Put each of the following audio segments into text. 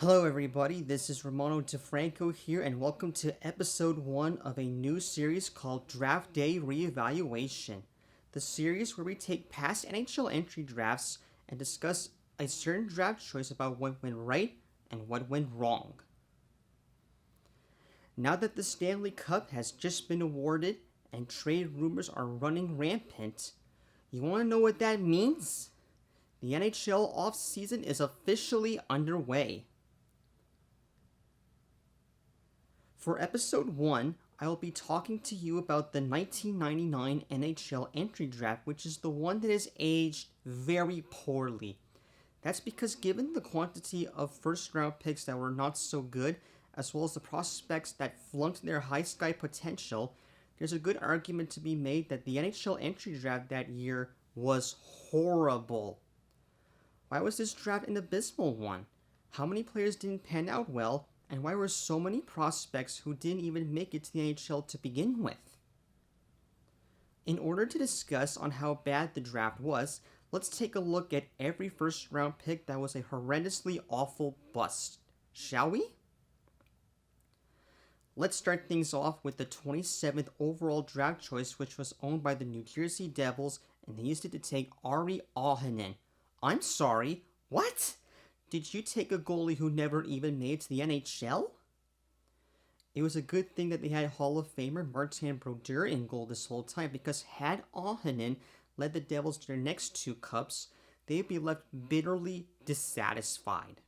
Hello, everybody. This is Romano DeFranco here, and welcome to episode 1 of a new series called Draft Day Reevaluation. The series where we take past NHL entry drafts and discuss a certain draft choice about what went right and what went wrong. Now that the Stanley Cup has just been awarded and trade rumors are running rampant, you want to know what that means? The NHL offseason is officially underway. For episode 1, I will be talking to you about the 1999 NHL Entry Draft, which is the one that is aged very poorly. That's because given the quantity of first round picks that were not so good, as well as the prospects that flunked their high sky potential, there's a good argument to be made that the NHL Entry Draft that year was horrible. Why was this draft an abysmal one? How many players didn't pan out well? And why were so many prospects who didn't even make it to the NHL to begin with? In order to discuss on how bad the draft was, let's take a look at every first round pick that was a horrendously awful bust, shall we? Let's start things off with the 27th overall draft choice, which was owned by the New Jersey Devils, and they used it to take Ari Ahonen. I'm sorry, what? Did you take a goalie who never even made it to the NHL? It was a good thing that they had Hall of Famer Martin Brodeur in goal this whole time, because had Ahonen led the Devils to their next 2 cups, they'd be left bitterly dissatisfied.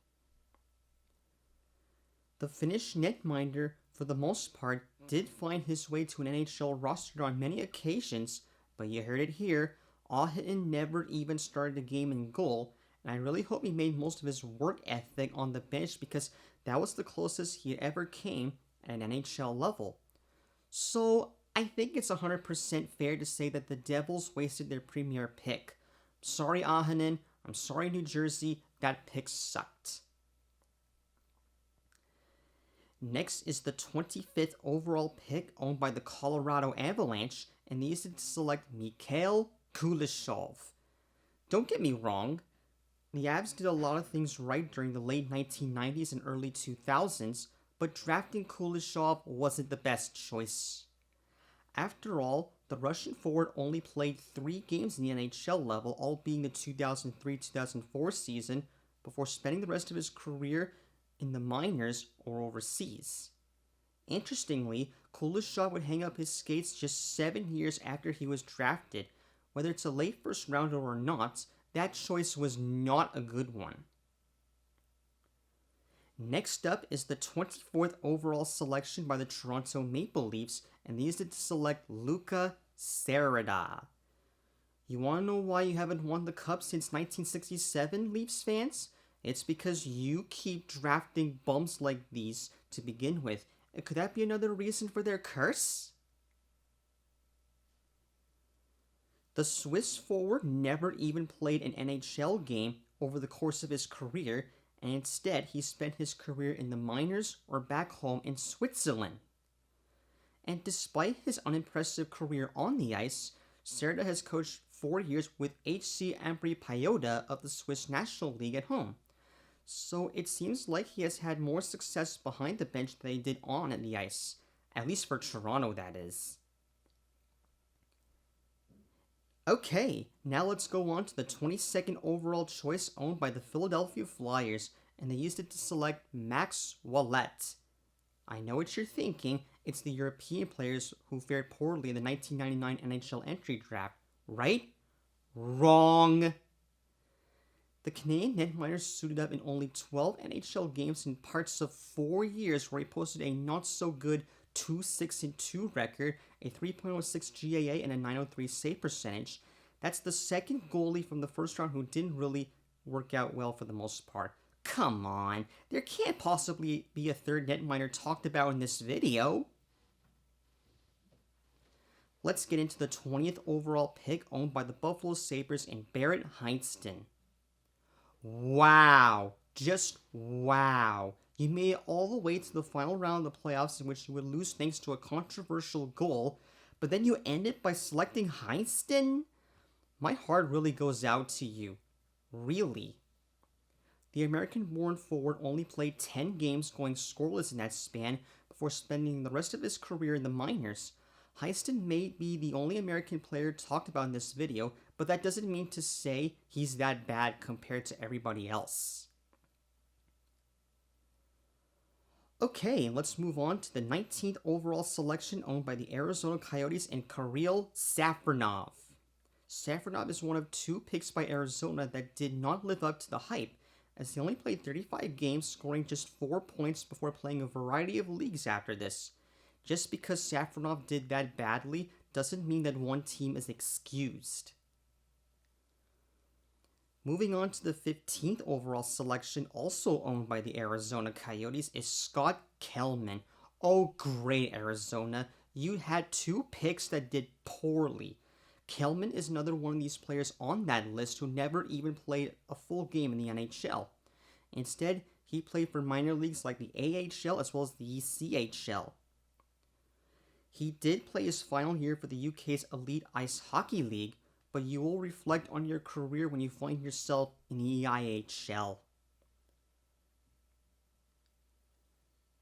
The Finnish netminder, for the most part, did find his way to an NHL roster on many occasions, but you heard it here, Ahonen never even started a game in goal, and I really hope he made most of his work ethic on the bench because that was the closest he ever came at an NHL level. So I think it's 100% fair to say that the Devils wasted their premier pick. Sorry, Ahonen. I'm sorry, New Jersey. That pick sucked. Next is the 25th overall pick owned by the Colorado Avalanche, and they used it to select Mikhail Kulishov. Don't get me wrong. The Avs did a lot of things right during the late 1990s and early 2000s, but drafting Kulishov wasn't the best choice. After all, the Russian forward only played 3 games in the NHL level, all being the 2003-2004 season, before spending the rest of his career in the minors or overseas. Interestingly, Kulishov would hang up his skates just 7 years after he was drafted. Whether it's a late first rounder or not, that choice was not a good one. Next up is the 24th overall selection by the Toronto Maple Leafs, and they used it to select Luca Serida. You want to know why you haven't won the Cup since 1967, Leafs fans? It's because you keep drafting bums like these to begin with. And could that be another reason for their curse? The Swiss forward never even played an NHL game over the course of his career, and instead he spent his career in the minors or back home in Switzerland. And despite his unimpressive career on the ice, Serida has coached 4 years with HC Ambri Piotta of the Swiss National League at home. So it seems like he has had more success behind the bench than he did on at the ice. At least for Toronto, that is. Okay, now let's go on to the 22nd overall choice owned by the Philadelphia Flyers, and they used it to select Max Ouellette. I know what you're thinking, it's the European players who fared poorly in the 1999 NHL Entry Draft, right? Wrong! The Canadian netminder suited up in only 12 NHL games in parts of 4 years, where he posted a not-so-good 2-6-2 record, a 3.06 GAA, and a 903 save percentage. That's the second goalie from the first round who didn't really work out well for the most part. Come on, there can't possibly be a third netminder talked about in this video. Let's get into the 20th overall pick owned by the Buffalo Sabres and Barrett Hinston. Wow, just wow. You made it all the way to the final round of the playoffs, in which you would lose thanks to a controversial goal, but then you ended by selecting Hinston? My heart really goes out to you. Really. The American-born forward only played 10 games, going scoreless in that span, before spending the rest of his career in the minors. Hinston may be the only American player talked about in this video, but that doesn't mean to say he's that bad compared to everybody else. Okay, let's move on to the 19th overall selection owned by the Arizona Coyotes and Kirill Safronov. Safronov is one of 2 picks by Arizona that did not live up to the hype, as he only played 35 games, scoring just 4 points before playing a variety of leagues after this. Just because Safronov did that badly doesn't mean that one team is excused. Moving on to the 15th overall selection, also owned by the Arizona Coyotes, is Scott Kellman. Oh great, Arizona. You had 2 picks that did poorly. Kellman is another one of these players on that list who never even played a full game in the NHL. Instead, he played for minor leagues like the AHL as well as the CHL. He did play his final year for the UK's Elite Ice Hockey League, but you will reflect on your career when you find yourself in the EIHL.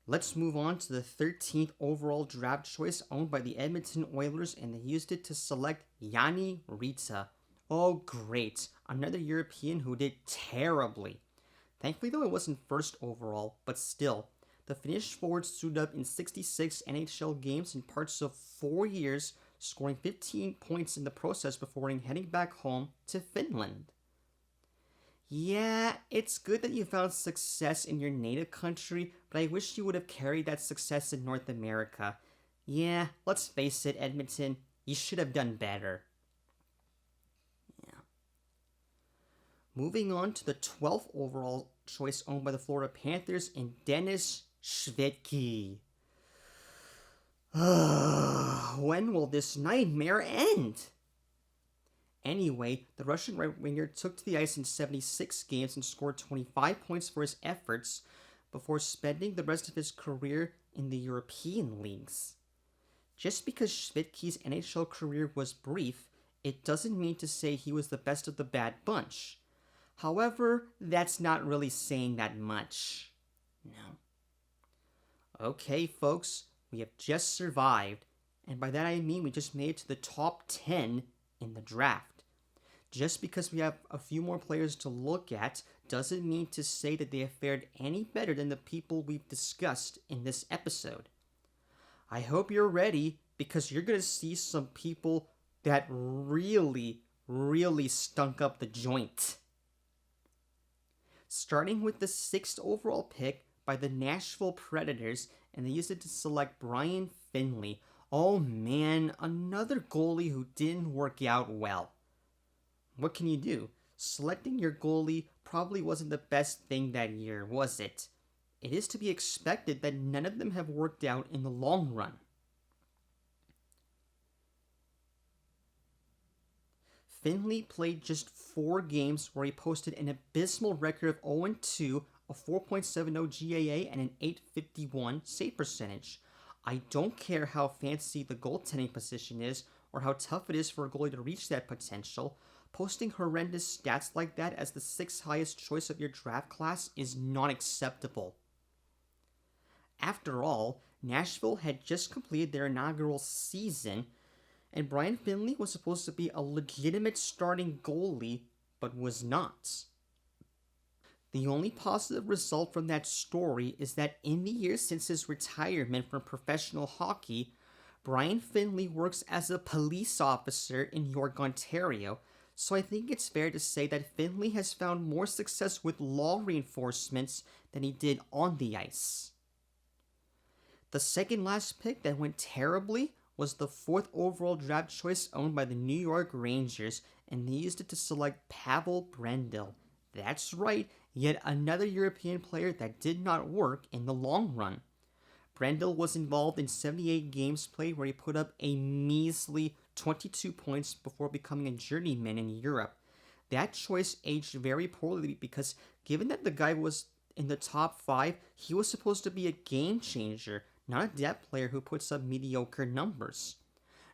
Let's move on to the 13th overall draft choice owned by the Edmonton Oilers, and they used it to select Yani Rita. Oh great, another European who did terribly. Thankfully though it wasn't first overall, but still. The Finnish forward suited up in 66 NHL games in parts of 4 years, scoring 15 points in the process before heading back home to Finland. Yeah, it's good that you found success in your native country, but I wish you would have carried that success in North America. Yeah, let's face it, Edmonton, you should have done better. Yeah. Moving on to the 12th overall choice owned by the Florida Panthers in Denis Shvedki. When will this nightmare end? Anyway, the Russian right-winger took to the ice in 76 games and scored 25 points for his efforts before spending the rest of his career in the European leagues. Just because Shvedki's NHL career was brief, it doesn't mean to say he was the best of the bad bunch. However, that's not really saying that much. No. Okay, folks, we have just survived, and by that I mean we just made it to the top 10 in the draft. Just because we have a few more players to look at doesn't mean to say that they have fared any better than the people we've discussed in this episode. I hope you're ready, because you're going to see some people that really stunk up the joint. Starting with the 6th overall pick by the Nashville Predators, and they used it to select Brian Finley. Oh man, another goalie who didn't work out well. What can you do? Selecting your goalie probably wasn't the best thing that year, was it? It is to be expected that none of them have worked out in the long run. Finley played just 4 games where he posted an abysmal record of 0-2, a 4.70 GAA, and an .851 save percentage. I don't care how fancy the goaltending position is or how tough it is for a goalie to reach that potential. Posting horrendous stats like that as the 6th highest choice of your draft class is not acceptable. After all, Nashville had just completed their inaugural season, and Brian Finley was supposed to be a legitimate starting goalie, but was not. The only positive result from that story is that in the years since his retirement from professional hockey, Brian Finley works as a police officer in York, Ontario, so I think it's fair to say that Finley has found more success with law reinforcements than he did on the ice. The second last pick that went terribly was the 4th overall draft choice owned by the New York Rangers, and they used it to select Pavel Brendl. That's right, yet another European player that did not work in the long run. Brendl was involved in 78 games played where he put up a measly 22 points before becoming a journeyman in Europe. That choice aged very poorly because given that the guy was in the top 5, he was supposed to be a game changer, not a depth player who puts up mediocre numbers.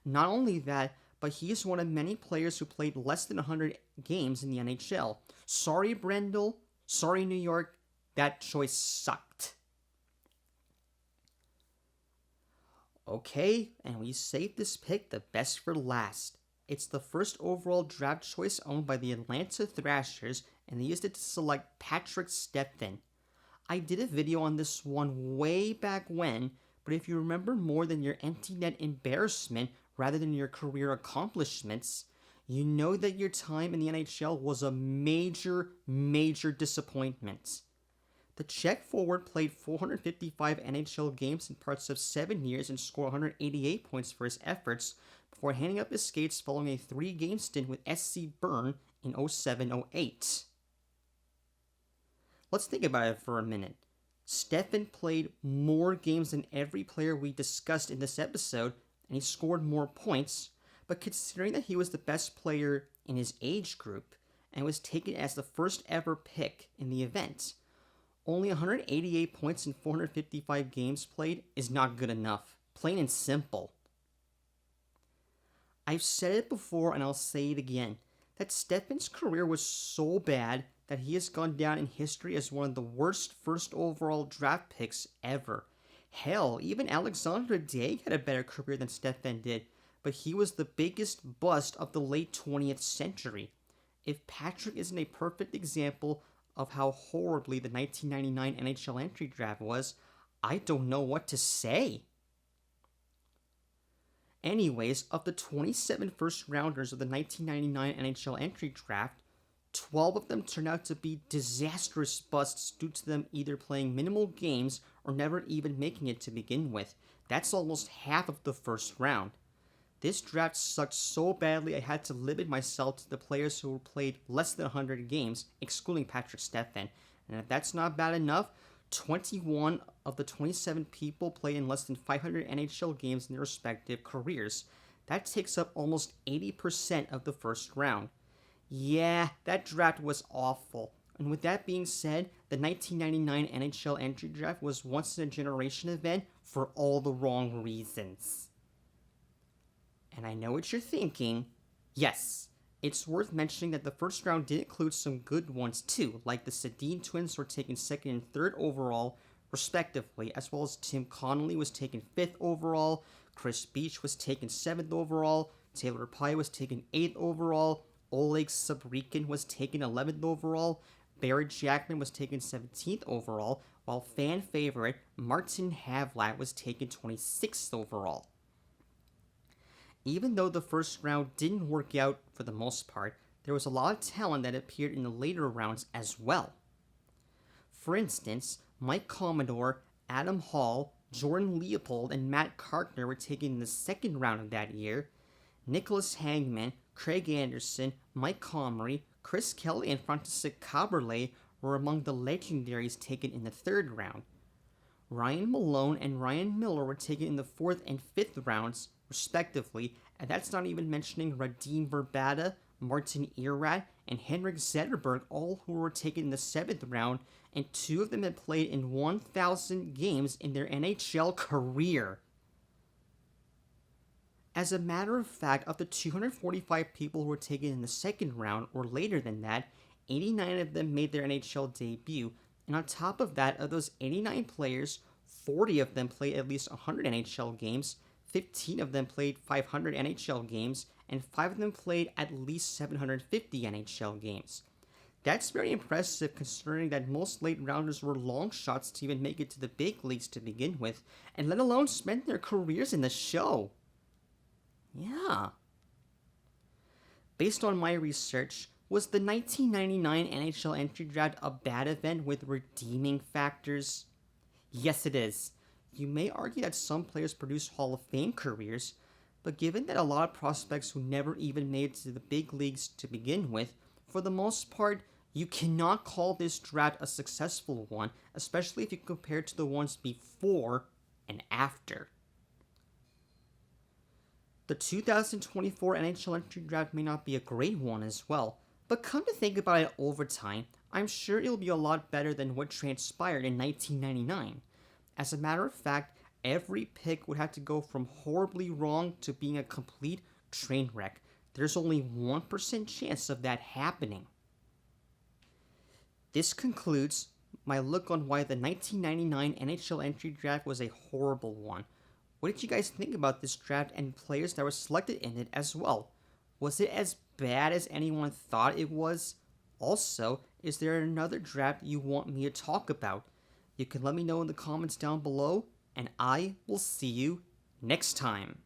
Not only that, but he is one of many players who played less than 100 games in the NHL. Sorry, Brendl, Sorry, New York, that choice sucked. Okay, and we saved this pick the best for last. It's the first overall draft choice owned by the Atlanta Thrashers, and they used it to select Patrick Stefan. I did a video on this one way back when, but if you remember more than your empty net embarrassment rather than your career accomplishments, you know that your time in the NHL was a major, major disappointment. The Czech forward played 455 NHL games in parts of 7 years and scored 188 points for his efforts before handing up his skates following a 3-game stint with SC Bern in 07-08. Let's think about it for a minute. Stefan played more games than every player we discussed in this episode, and he scored more points, but considering that he was the best player in his age group and was taken as the first ever pick in the event, only 188 points in 455 games played is not good enough, plain and simple. I've said it before and I'll say it again, that Stefan's career was so bad that he has gone down in history as one of the worst first overall draft picks ever. Hell, even Alexander Day had a better career than Stefan did, but he was the biggest bust of the late 20th century. If Patrick isn't a perfect example of how horribly the 1999 NHL Entry Draft was, I don't know what to say. Anyways, of the 27 first-rounders of the 1999 NHL Entry Draft, 12 of them turned out to be disastrous busts due to them either playing minimal games or never even making it to begin with. That's almost half of the first round. This draft sucked so badly I had to limit myself to the players who played less than 100 games, excluding Patrick Stefan. And if that's not bad enough, 21 of the 27 people played in less than 500 NHL games in their respective careers. That takes up almost 80% of the first round. Yeah, that draft was awful. And with that being said, the 1999 NHL Entry Draft was once in a generation event for all the wrong reasons. And I know what you're thinking. Yes, it's worth mentioning that the first round did include some good ones too, like the Sedin twins were taken 2nd and 3rd overall, respectively, as well as Tim Connolly was taken 5th overall, Chris Beach was taken 7th overall, Taylor Pye was taken 8th overall, Oleg Sabrikin was taken 11th overall, Barrett Jackman was taken 17th overall, while fan favorite Martin Havlat was taken 26th overall. Even though the first round didn't work out for the most part, there was a lot of talent that appeared in the later rounds as well. For instance, Mike Commodore, Adam Hall, Jordan Leopold, and Matt Carkner were taken in the 2nd round of that year. Nicholas Hangman, Craig Anderson, Mike Comrie, Chris Kelly, and Francisek Kaberle were among the legendaries taken in the 3rd round. Ryan Malone and Ryan Miller were taken in the 4th and 5th rounds, respectively, and that's not even mentioning Radim Verbata, Martin Erat, and Henrik Zetterberg, all who were taken in the 7th round, and 2 of them had played in 1,000 games in their NHL career. As a matter of fact, of the 245 people who were taken in the 2nd round, or later than that, 89 of them made their NHL debut, and on top of that, of those 89 players, 40 of them played at least 100 NHL games, 15 of them played 500 NHL games, and 5 of them played at least 750 NHL games. That's very impressive considering that most late rounders were long shots to even make it to the big leagues to begin with, and let alone spend their careers in the show. Yeah. Based on my research, was the 1999 NHL Entry Draft a bad event with redeeming factors? Yes, it is. You may argue that some players produce Hall of Fame careers, but given that a lot of prospects who never even made it to the big leagues to begin with, for the most part, you cannot call this draft a successful one, especially if you compare it to the ones before and after. The 2024 NHL Entry Draft may not be a great one as well, but come to think about it over time, I'm sure it'll be a lot better than what transpired in 1999. As a matter of fact, every pick would have to go from horribly wrong to being a complete train wreck. There's only 1% chance of that happening. This concludes my look on why the 1999 NHL Entry Draft was a horrible one. What did you guys think about this draft and players that were selected in it as well? Was it as bad as anyone thought it was? Also, is there another draft you want me to talk about? You can let me know in the comments down below, and I will see you next time.